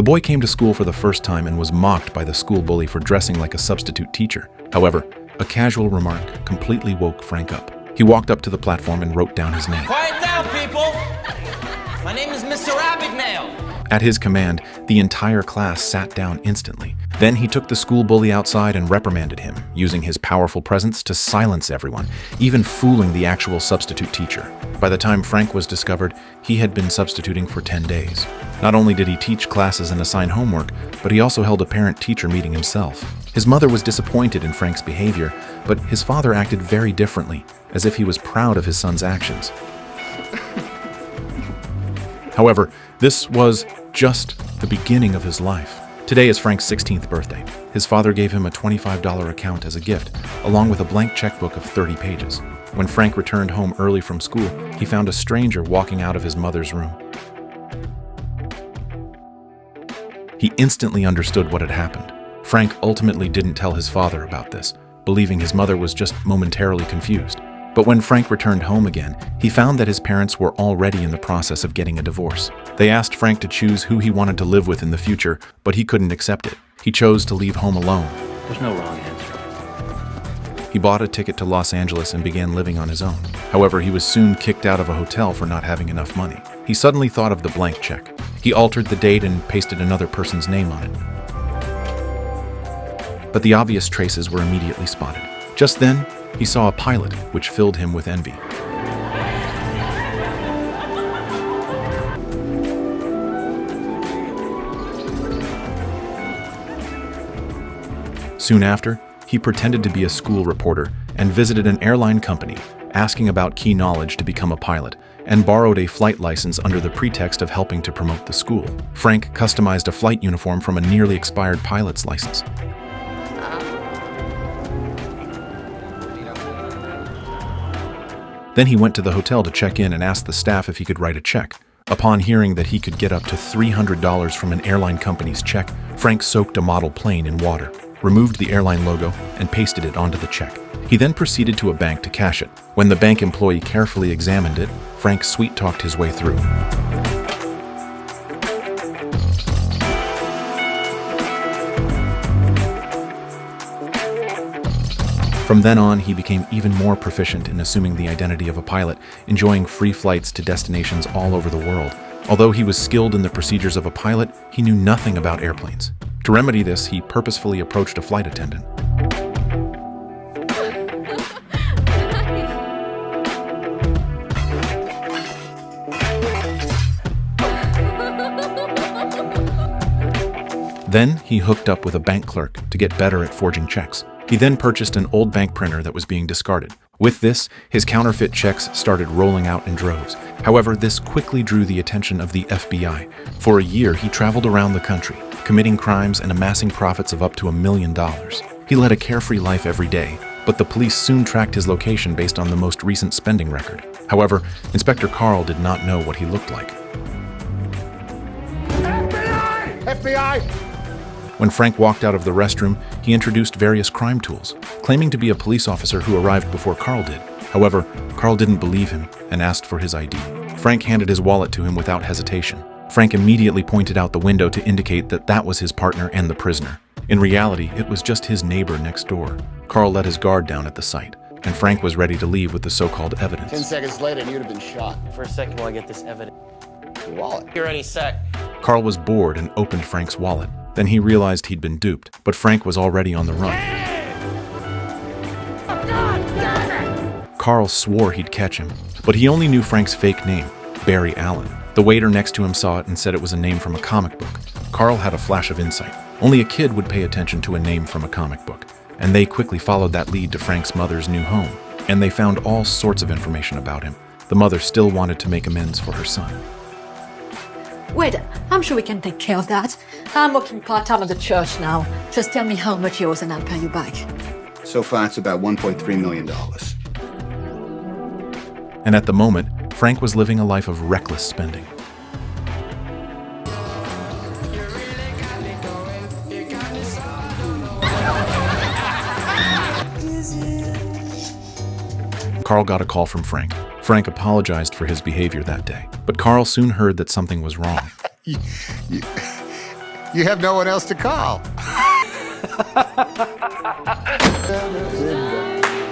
The boy came to school for the first time and was mocked by the school bully for dressing like a substitute teacher. However, a casual remark completely woke Frank up. He walked up to the platform and wrote down his name. Quiet down, people! My name is Mr. Abagnale. At his command, the entire class sat down instantly. Then he took the school bully outside and reprimanded him, using his powerful presence to silence everyone, even fooling the actual substitute teacher. By the time Frank was discovered, he had been substituting for 10 days. Not only did he teach classes and assign homework, but he also held a parent-teacher meeting himself. His mother was disappointed in Frank's behavior, but his father acted very differently, as if he was proud of his son's actions. However, this was just the beginning of his life. Today is Frank's 16th birthday. His father gave him a $25 account as a gift, along with a blank checkbook of 30 pages. When Frank returned home early from school, he found a stranger walking out of his mother's room. He instantly understood what had happened. Frank ultimately didn't tell his father about this, believing his mother was just momentarily confused. But when Frank returned home again, he found that his parents were already in the process of getting a divorce. They asked Frank to choose who he wanted to live with in the future, but he couldn't accept it. He chose to leave home alone. There's no wrong answer. He bought a ticket to Los Angeles and began living on his own. However, he was soon kicked out of a hotel for not having enough money. He suddenly thought of the blank check. He altered the date and pasted another person's name on it. But the obvious traces were immediately spotted. Just then, he saw a pilot, which filled him with envy. Soon after, he pretended to be a school reporter and visited an airline company, asking about key knowledge to become a pilot, and borrowed a flight license under the pretext of helping to promote the school. Frank customized a flight uniform from a nearly expired pilot's license. Then he went to the hotel to check in and asked the staff if he could write a check. Upon hearing that he could get up to $300 from an airline company's check, Frank soaked a model plane in water, removed the airline logo, and pasted it onto the check. He then proceeded to a bank to cash it. When the bank employee carefully examined it, Frank sweet-talked his way through. From then on, he became even more proficient in assuming the identity of a pilot, enjoying free flights to destinations all over the world. Although he was skilled in the procedures of a pilot, he knew nothing about airplanes. To remedy this, he purposefully approached a flight attendant. Then he hooked up with a bank clerk to get better at forging checks. He then purchased an old bank printer that was being discarded. With this, his counterfeit checks started rolling out in droves. However, this quickly drew the attention of the FBI. For a year, he traveled around the country, committing crimes and amassing profits of up to $1 million. He led a carefree life every day, but the police soon tracked his location based on the most recent spending record. However, Inspector Carl did not know what he looked like. FBI! FBI! When Frank walked out of the restroom, he introduced various crime tools, claiming to be a police officer who arrived before Carl did. However, Carl didn't believe him and asked for his ID. Frank handed his wallet to him without hesitation. Frank immediately pointed out the window to indicate that that was his partner and the prisoner. In reality, it was just his neighbor next door. Carl let his guard down at the sight, and Frank was ready to leave with the so-called evidence. 10 seconds later, and you'd have been shot. For a second while I get this evidence. Your wallet. Here any sec. Carl was bored and opened Frank's wallet. Then he realized he'd been duped, but Frank was already on the run. Carl swore he'd catch him, but he only knew Frank's fake name, Barry Allen. The waiter next to him saw it and said it was a name from a comic book. Carl had a flash of insight. Only a kid would pay attention to a name from a comic book, and they quickly followed that lead to Frank's mother's new home, and they found all sorts of information about him. The mother still wanted to make amends for her son. Wait, I'm sure we can take care of that. I'm working part-time at the church now. Just tell me how much yours and I'll pay you back. So far, it's about $1.3 million. And at the moment, Frank was living a life of reckless spending. Carl got a call from Frank. Frank apologized for his behavior that day, but Carl soon heard that something was wrong. You have no one else to call.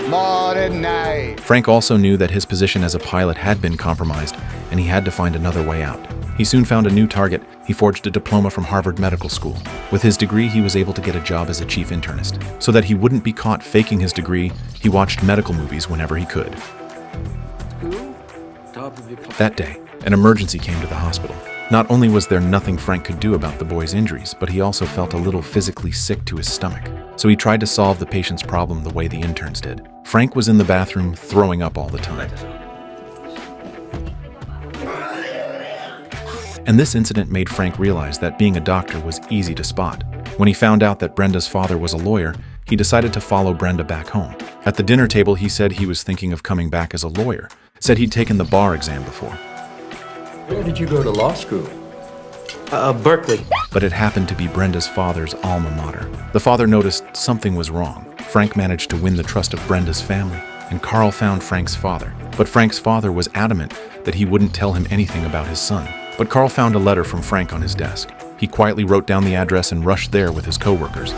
Morning night. Frank also knew that his position as a pilot had been compromised, and he had to find another way out. He soon found a new target. He forged a diploma from Harvard Medical School. With his degree, he was able to get a job as a chief internist. So that he wouldn't be caught faking his degree, he watched medical movies whenever he could. That day, an emergency came to the hospital. Not only was there nothing Frank could do about the boy's injuries, but he also felt a little physically sick to his stomach. So he tried to solve the patient's problem the way the interns did. Frank was in the bathroom throwing up all the time. And this incident made Frank realize that being a doctor was easy to spot. When he found out that Brenda's father was a lawyer, he decided to follow Brenda back home. At the dinner table, he said he was thinking of coming back as a lawyer, said he'd taken the bar exam before. Where did you go to law school? Berkeley. But it happened to be Brenda's father's alma mater. The father noticed something was wrong. Frank managed to win the trust of Brenda's family, and Carl found Frank's father. But Frank's father was adamant that he wouldn't tell him anything about his son. But Carl found a letter from Frank on his desk. He quietly wrote down the address and rushed there with his co-workers.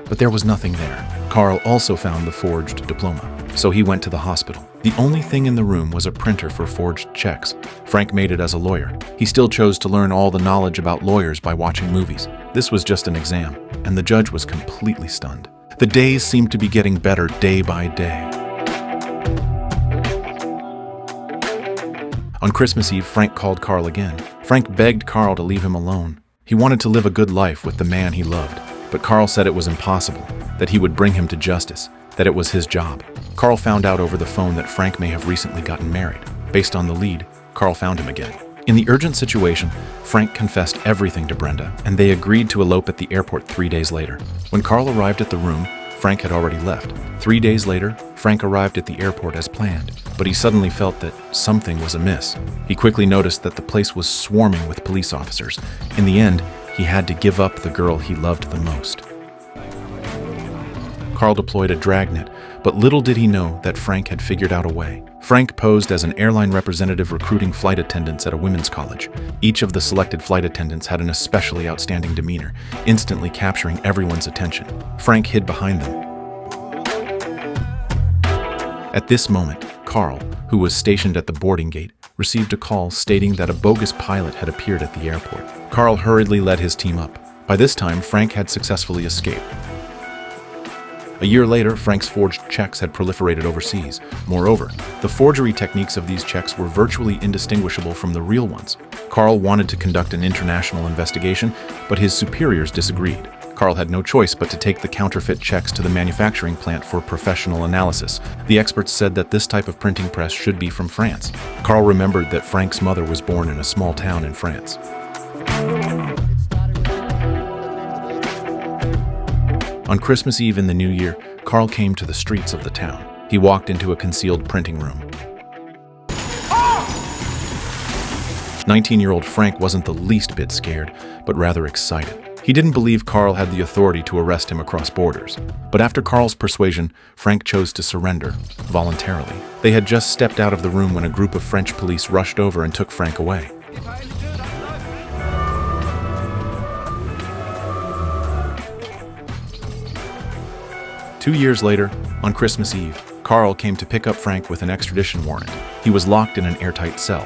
But there was nothing there. Carl also found the forged diploma, so he went to the hospital. The only thing in the room was a printer for forged checks. Frank made it as a lawyer. He still chose to learn all the knowledge about lawyers by watching movies. This was just an exam, and the judge was completely stunned. The days seemed to be getting better day by day. On Christmas Eve, Frank called Carl again. Frank begged Carl to leave him alone. He wanted to live a good life with the man he loved, but Carl said it was impossible, that he would bring him to justice, that it was his job. Carl found out over the phone that Frank may have recently gotten married. Based on the lead, Carl found him again. In the urgent situation, Frank confessed everything to Brenda, and they agreed to elope at the airport 3 days later. When Carl arrived at the room, Frank had already left. 3 days later, Frank arrived at the airport as planned, but he suddenly felt that something was amiss. He quickly noticed that the place was swarming with police officers. In the end, he had to give up the girl he loved the most. Carl deployed a dragnet, but little did he know that Frank had figured out a way. Frank posed as an airline representative recruiting flight attendants at a women's college. Each of the selected flight attendants had an especially outstanding demeanor, instantly capturing everyone's attention. Frank hid behind them. At this moment, Carl, who was stationed at the boarding gate, received a call stating that a bogus pilot had appeared at the airport. Carl hurriedly led his team up. By this time, Frank had successfully escaped. A year later, Frank's forged checks had proliferated overseas. Moreover, the forgery techniques of these checks were virtually indistinguishable from the real ones. Carl wanted to conduct an international investigation, but his superiors disagreed. Carl had no choice but to take the counterfeit checks to the manufacturing plant for professional analysis. The experts said that this type of printing press should be from France. Carl remembered that Frank's mother was born in a small town in France. On Christmas Eve in the new year, Carl came to the streets of the town. He walked into a concealed printing room. 19-year-old Frank wasn't the least bit scared, but rather excited. He didn't believe Carl had the authority to arrest him across borders. But after Carl's persuasion, Frank chose to surrender, voluntarily. They had just stepped out of the room when a group of French police rushed over and took Frank away. Two years later, on Christmas Eve, Carl came to pick up Frank with an extradition warrant. He was locked in an airtight cell.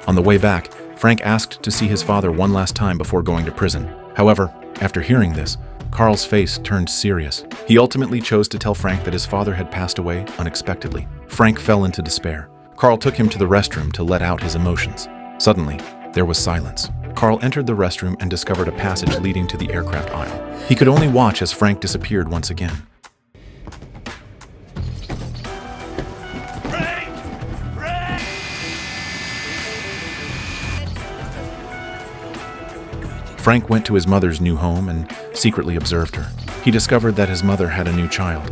On the way back, Frank asked to see his father one last time before going to prison. However, after hearing this, Carl's face turned serious. He ultimately chose to tell Frank that his father had passed away unexpectedly. Frank fell into despair. Carl took him to the restroom to let out his emotions. Suddenly, there was silence. Carl entered the restroom and discovered a passage leading to the aircraft aisle. He could only watch as Frank disappeared once again. Frank went to his mother's new home and secretly observed her. He discovered that his mother had a new child.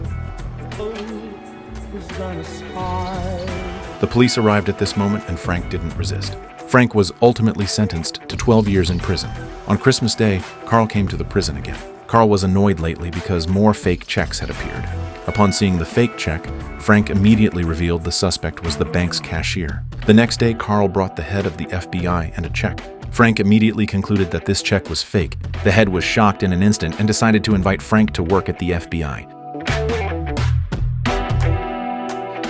The police arrived at this moment and Frank didn't resist. Frank was ultimately sentenced to 12 years in prison. On Christmas Day, Carl came to the prison again. Carl was annoyed lately because more fake checks had appeared. Upon seeing the fake check, Frank immediately revealed the suspect was the bank's cashier. The next day, Carl brought the head of the FBI and a check. Frank immediately concluded that this check was fake. The head was shocked in an instant and decided to invite Frank to work at the FBI.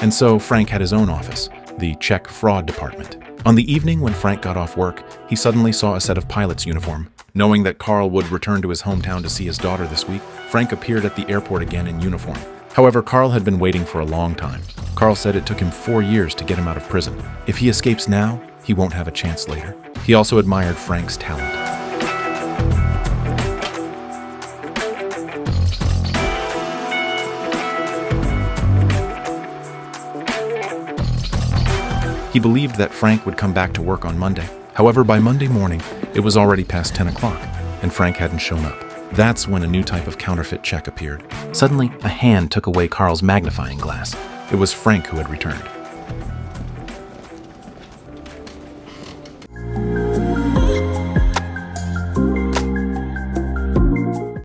And so Frank had his own office, the check fraud department. On the evening when Frank got off work, he suddenly saw a set of pilot's uniform. Knowing that Carl would return to his hometown to see his daughter this week, Frank appeared at the airport again in uniform. However, Carl had been waiting for a long time. Carl said it took him 4 years to get him out of prison. If he escapes now, he won't have a chance later. He also admired Frank's talent. He believed that Frank would come back to work on Monday. However, by Monday morning, it was already past 10 o'clock, and Frank hadn't shown up. That's when a new type of counterfeit check appeared. Suddenly, a hand took away Carl's magnifying glass. It was Frank who had returned.